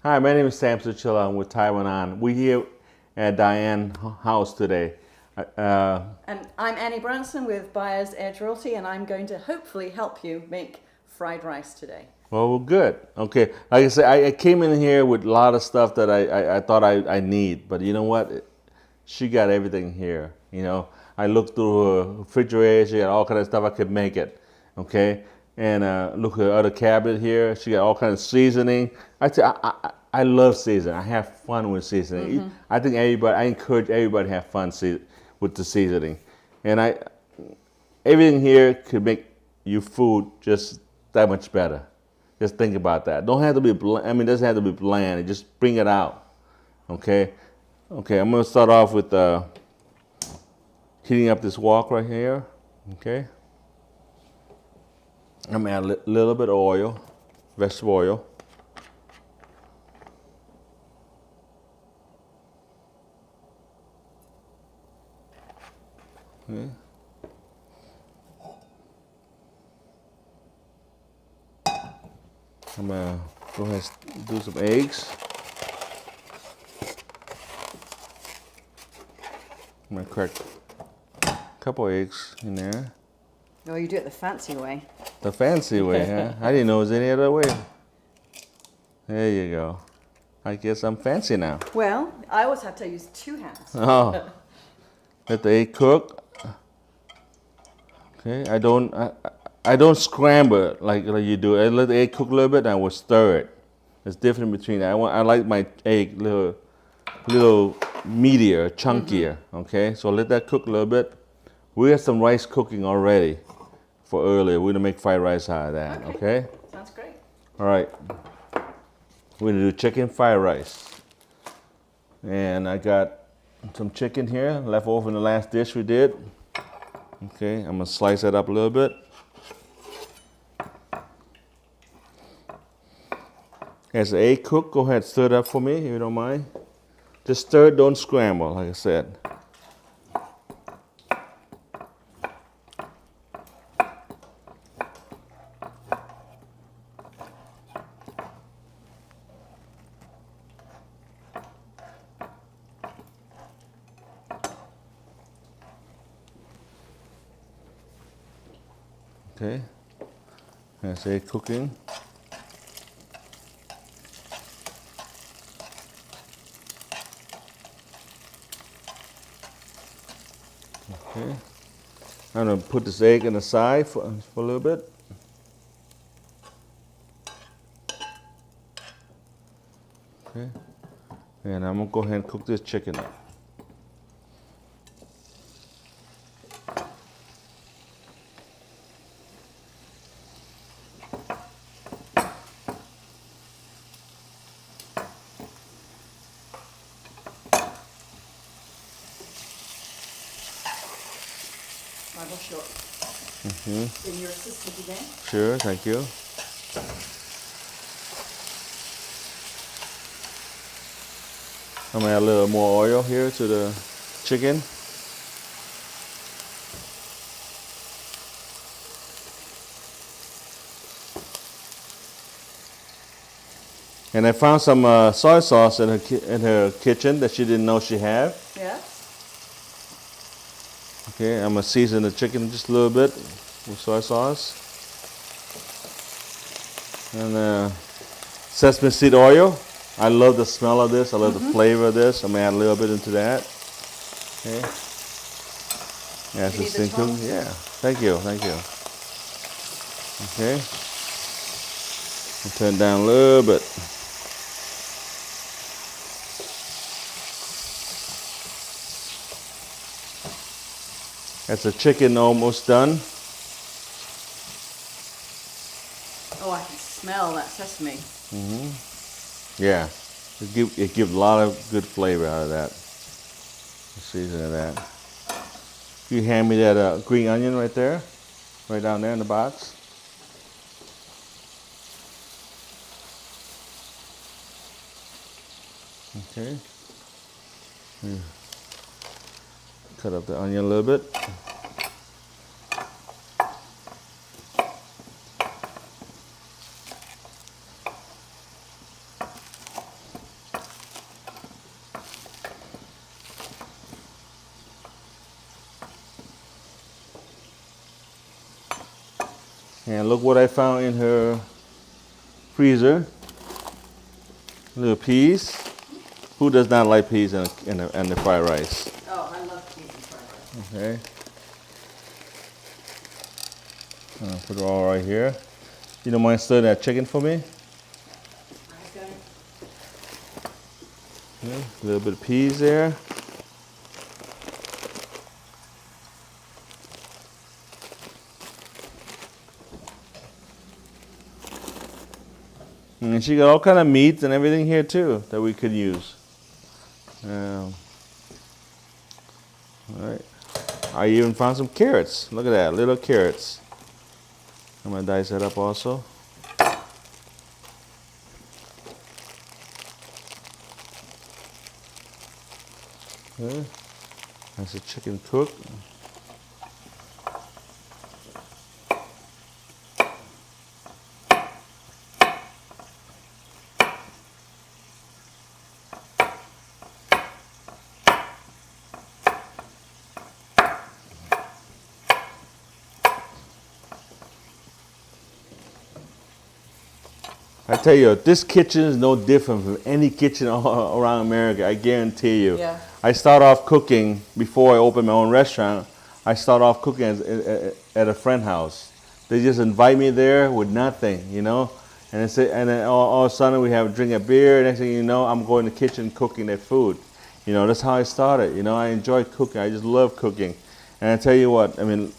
Hi, my name is Sam Sutchaleo. I'm with Taiwan. We're here at Diane's house today. And I'm Annie Brunson with Buyers Edge Realty, and I'm going to hopefully help you make fried rice today. Well, good. Okay. Like I said, I came in here with a lot of stuff that I thought I need, but you know what? She got everything here. I looked through her refrigerator. She got all kind of stuff I could make it. Okay. And look at her other cabinet here. She got all kinds of seasoning. I love seasoning. I have fun with seasoning. I think I encourage everybody to have fun with the seasoning. And everything here could make your food just that much better. Just think about that. Don't have to be bland. It doesn't have to be bland. Just bring it out. Okay. Okay. I'm gonna start off with heating up this wok right here. Okay. I'm gonna add a little bit of oil, vegetable oil. Okay. I'm gonna go ahead and do some eggs. I'm gonna crack a couple eggs in there. Oh, you do it the fancy way. The fancy way, huh? I didn't know it was any other way. There you go. I guess I'm fancy now. Well, I always have to use two hands. Oh, let the egg cook. Okay, I don't scramble it like you do. I let the egg cook a little bit, and I will stir it. There's difference between that. I like my egg little meatier, chunkier. Okay, so let that cook a little bit. We have some rice cooking already for earlier. We're gonna make fried rice out of that. Okay. Sounds great. All right. We're gonna do chicken fried rice, and I got some chicken here left over in the last dish we did. Okay, I'm gonna slice that up a little bit. As the egg cook, go ahead and stir it up for me if you don't mind. Just stir it, don't scramble, like I said. Okay, that's egg cooking. Okay, I'm gonna put this egg on the side for a little bit. Okay, and I'm gonna go ahead and cook this chicken up. Michael Short. In your assistant again? Sure, thank you. I'm gonna add a little more oil here to the chicken. And I found some soy sauce in her kitchen that she didn't know she had. Yes. Okay, I'm gonna season the chicken just a little bit with soy sauce. And sesame seed oil. I love the smell of this. I love the flavor of this. I'm gonna add a little bit into that. Okay. Yeah, You need the tongs? Yeah. Thank you. Okay. I'll turn it down a little bit. That's the chicken almost done. Oh, I can smell that sesame. Yeah, it gives a lot of good flavor out of that. The seasoning of that. You hand me that green onion right there, right down there in the box. Okay. Cut up the onion a little bit. And look what I found in her freezer. Little peas. Who does not like peas in the fried rice? Oh, I love peas and fried rice. Okay. I'll put it all right here. You don't mind stirring that chicken for me? I don't. Okay. A little bit of peas there. And she got all kind of meats and everything here too that we could use. All right. I even found some carrots. Look at that, little carrots. I'm gonna dice that up also. Okay. That's the chicken cooked. I tell you, this kitchen is no different from any kitchen around America. I guarantee you. Yeah. I start off cooking before I open my own restaurant. I start off cooking at a friend house. They just invite me there with nothing, you know. And then all of a sudden we have a drink of beer. Next thing you know, I'm going to the kitchen cooking their food. You know, that's how I started. You know, I enjoy cooking. I just love cooking. And I tell you what, I mean,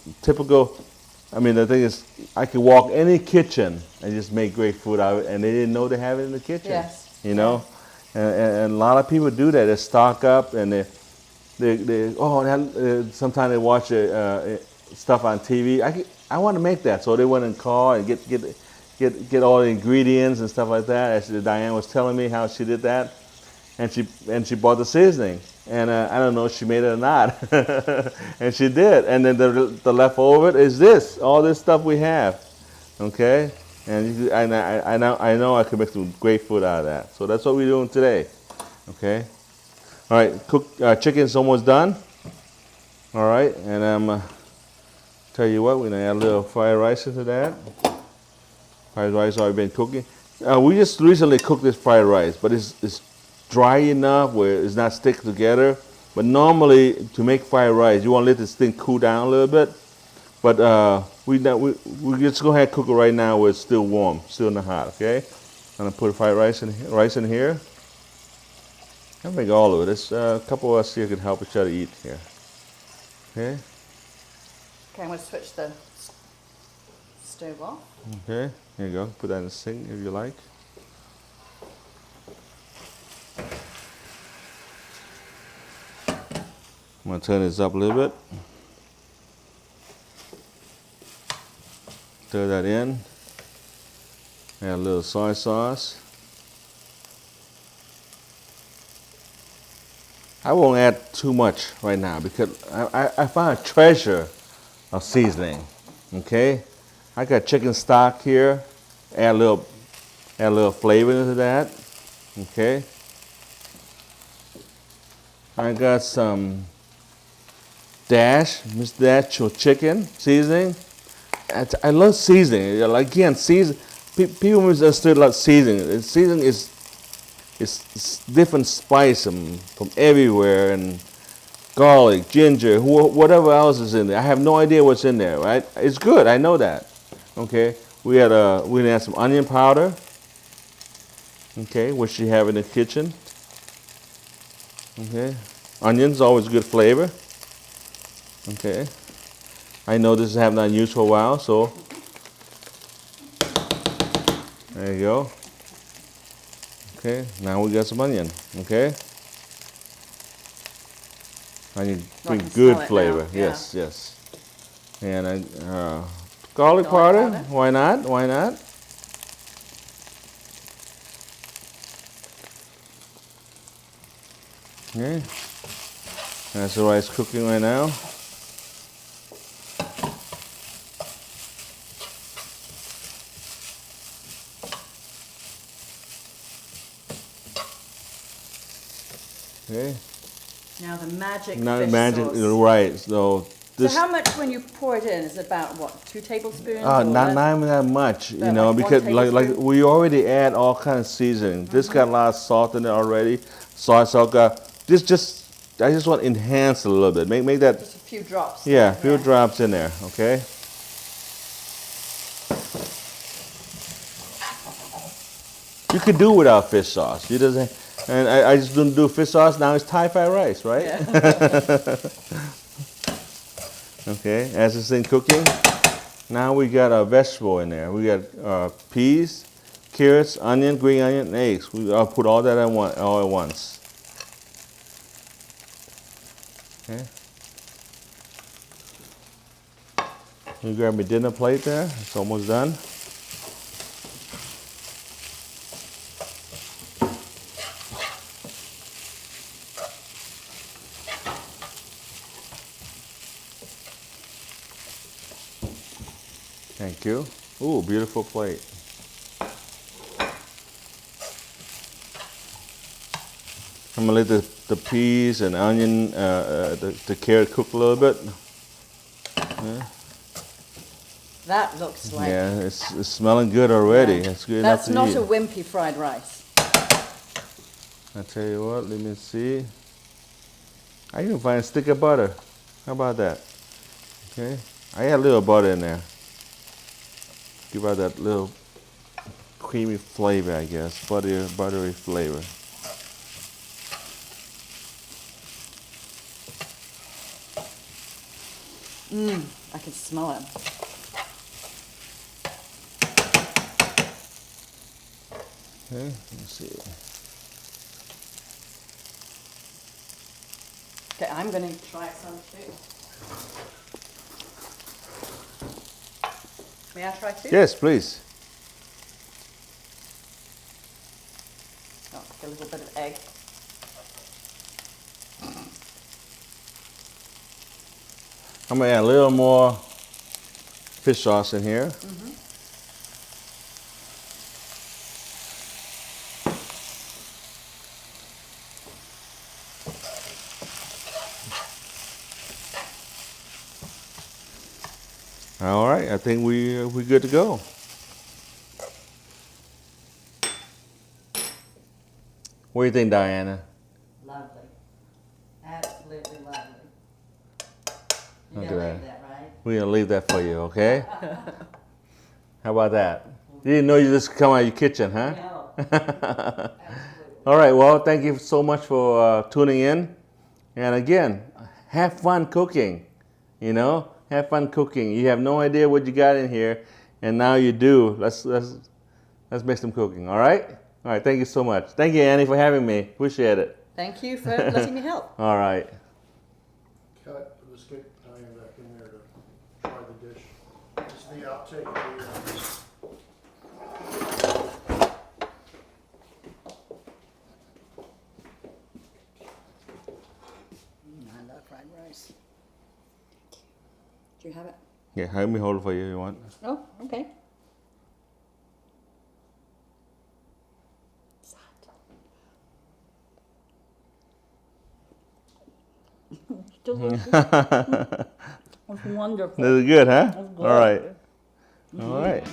the thing is, I could walk any kitchen and just make great food out of it, and they didn't know they have it in the kitchen. Yes. You know, and a lot of people do that. They stock up, and sometimes they watch stuff on TV. I want to make that, so they went and call and get all the ingredients and stuff like that. As Diane was telling me how she did that, and she bought the seasoning. And I don't know if she made it or not, and she did. And then the leftover is all this stuff we have, okay? And I know I can make some great food out of that. So that's what we're doing today, okay? All right, chicken's almost done. All right, and I'm tell you what, we're gonna add a little fried rice into that. Fried rice already been cooking. We just recently cooked this fried rice, but it's dry enough where it's not stick together. But normally to make fried rice, you want to let this thing cool down a little bit. But we just go ahead and cook it right now where it's still warm, still not hot. Okay. I'm gonna put fried rice in here. I make all of it. There's a couple of us here can help each other eat here. Okay. Okay, I'm going to switch the stove off. Okay. Here you go. Put that in the sink if you like. I'm going to turn this up a little bit. Stir that in. Add a little soy sauce. I won't add too much right now because I found a treasure of seasoning. Okay? I got chicken stock here. Add a little flavor into that. Okay? I got some Miss Dash chicken seasoning. I love seasoning. Again, people misunderstood about seasoning. Seasoning is different spice from everywhere, and garlic, ginger, whatever else is in there. I have no idea what's in there, right? It's good. I know that. Okay. We gonna add some onion powder. Okay, which you have in the kitchen. Okay. Onions always good flavor. Okay, I know this have not used for a while, so there you go. Okay, now we got some onion. Okay, onion bring good flavor. Yes, yes. And garlic powder. Why not? Why not? Okay, that's the rice cooking right now. Okay. Now the magic Now fish magic, sauce. right? So So how much when you pour it in? Is it about what, 2 tablespoons? Not or less? even that much, you About know, like 1 because like tablespoon? we already add all kind of seasoning. This got a lot of salt in it already. Soy sauce got I just want to enhance it a little bit. Make that Just a few drops. a few drops in there, okay? You could do without fish sauce. You doesn't, and I just didn't do fish sauce. Now it's Thai fried rice, right? Yeah. Okay, as it's in cooking, now we got a vegetable in there. We got peas, carrots, onion, green onion, and eggs. I'll put all that all at once. Okay. You grab my dinner plate there. It's almost done. Thank you. Ooh, beautiful plate. I'm gonna let the peas and onion, the carrot cook a little bit. Yeah. That looks like... Yeah, it's smelling good already. Yeah. It's good That's enough not to a eat. wimpy fried rice. I tell you what, let me see. I even find a stick of butter. How about that? Okay, I add a little butter in there. Give out that little creamy flavor, I guess, buttery flavor. I can smell it. Okay, let's see. Okay, I'm going to try some too. May I try too? Yes, please. Oh, a little bit of egg. I'm gonna add a little more fish sauce in here. All right, I think we're good to go. What do you think, Diana? Lovely. Absolutely lovely. You're Look going at to like that. that, right? We're gonna leave that for you, okay? How about that? You didn't know you just come out of your kitchen, huh? No. Absolutely. All right, well, thank you so much for tuning in. And again, have fun cooking, you know? Have fun cooking. You have no idea what you got in here, and now you do. Let's make some cooking, all right? All right, thank you so much. Thank you, Annie, for having me. Appreciate it. Thank you for letting me help. All right. Cut, let's get Diane back in there to try the dish. This is the outtake of the, I love fried rice. Do you have it? Yeah, let me hold it for you if you want. Oh, okay. Delicious. That's wonderful. This is good, huh? That's good. All right. All right.